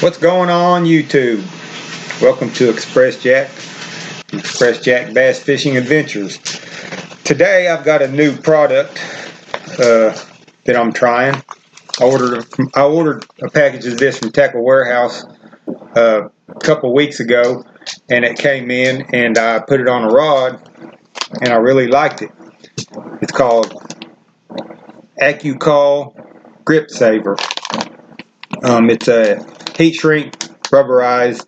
What's going on YouTube? Welcome to Express Jack Bass Fishing Adventures. Today I've got a new product that I'm trying. I ordered a package of this from Tackle Warehouse a couple weeks ago, and it came in and I put it on a rod and I really liked it. It's called Accu Cull Grip Saver. It's a heat shrink rubberized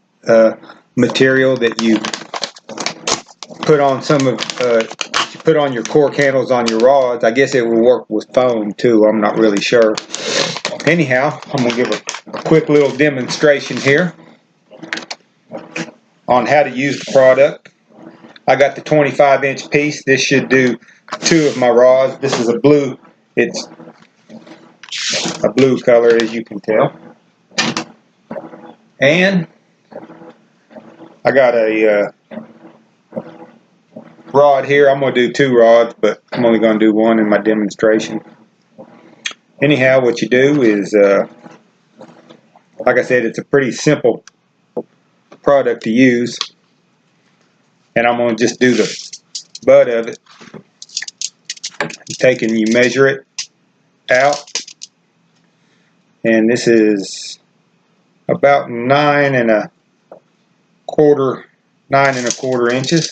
material that you put on put on your cork handles on your rods. I guess it will work with foam too. I'm not really sure. Anyhow, I'm gonna give a quick little demonstration here on how to use the product. I got the 25-inch piece. This should do 2 of my rods. This is a blue. It's a blue color, as you can tell. And I got a rod here. I'm going to do 2 rods, but I'm only going to do 1 in my demonstration. Anyhow, what you do is, like I said, it's a pretty simple product to use. And I'm going to just do the butt of it. You measure it out. And this is about 9 1/4 inches.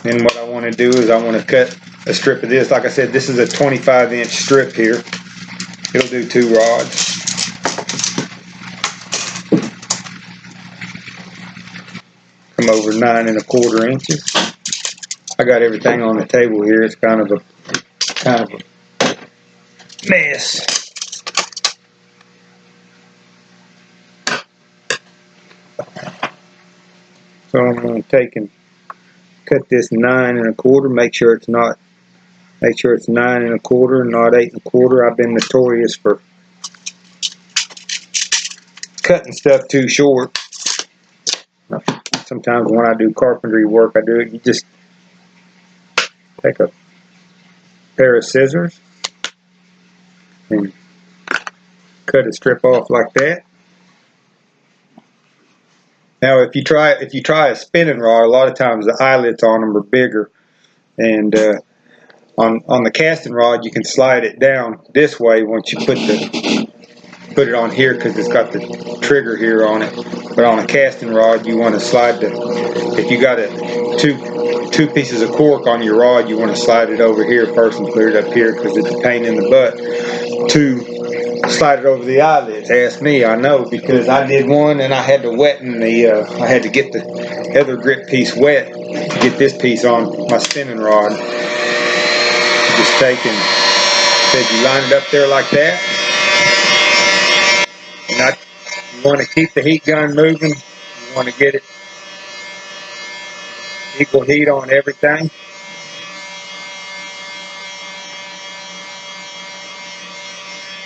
Then what I want to do is I want to cut a strip of this. Like I said, this is a 25-inch strip here. It'll do 2 rods. Come over 9 1/4 inches. I got everything on the table here. It's kind of a mess. So I'm going to take and cut this 9 1/4. Make sure it's 9 1/4, not 8 1/4. I've been notorious for cutting stuff too short. Sometimes when I do carpentry work, I do it. You just take a pair of scissors and cut a strip off like that. Now, if you try a spinning rod, a lot of times the eyelets on them are bigger, and on the casting rod you can slide it down this way once you put it on here, because it's got the trigger here on it. But on a casting rod, you want to slide if you got two pieces of cork on your rod, you want to slide it over here first and put it up here, because it's a pain in the butt to slide it over the eyelets. Ask me, I know, because I did one and I had to I had to get the other grip piece wet to get this piece on my spinning rod. Just take and you line it up there like that. You want to keep the heat gun moving. You want to get it equal heat on everything.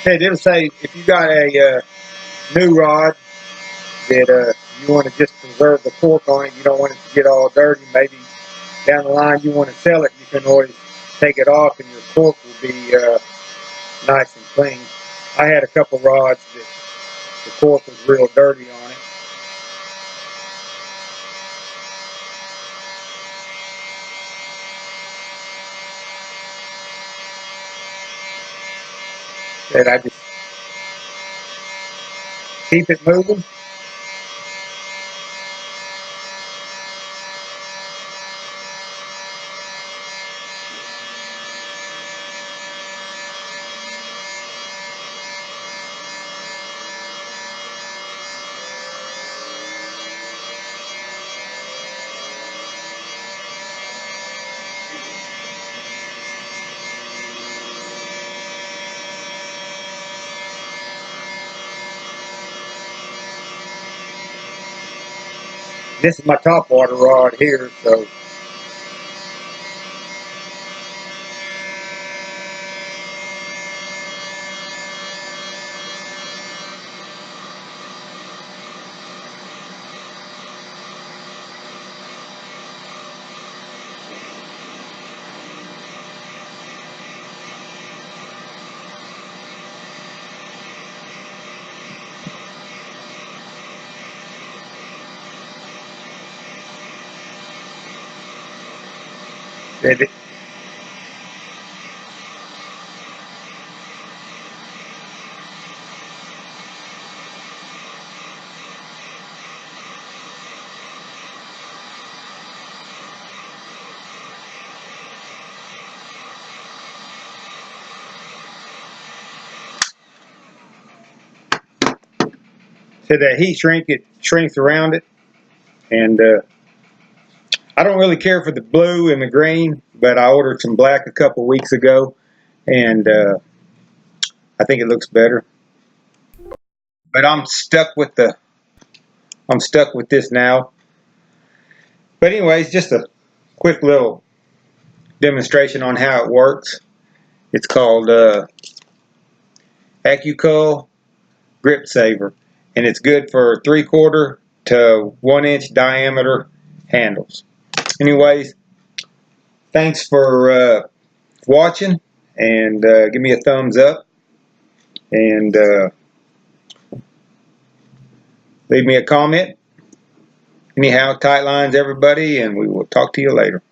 Hey, it'll say if you got a new rod that you want to just preserve the cork on it, you don't want it to get all dirty. Maybe down the line you want to sell it, you can always take it off and your cork will be nice and clean. I had a couple rods that the cork was real dirty on it. And I just keep it moving. This is my top water rod here, so It- So that heat shrink, it shrinks around it, and I don't really care for the blue and the green, but I ordered some black a couple weeks ago, and I think it looks better. But I'm stuck with this now. But anyways, just a quick little demonstration on how it works. It's called accu grip saver, and it's good for 3/4 to 1 inch diameter handles. Anyways, thanks for watching, and give me a thumbs up, and leave me a comment. Anyhow, tight lines everybody, and we will talk to you later.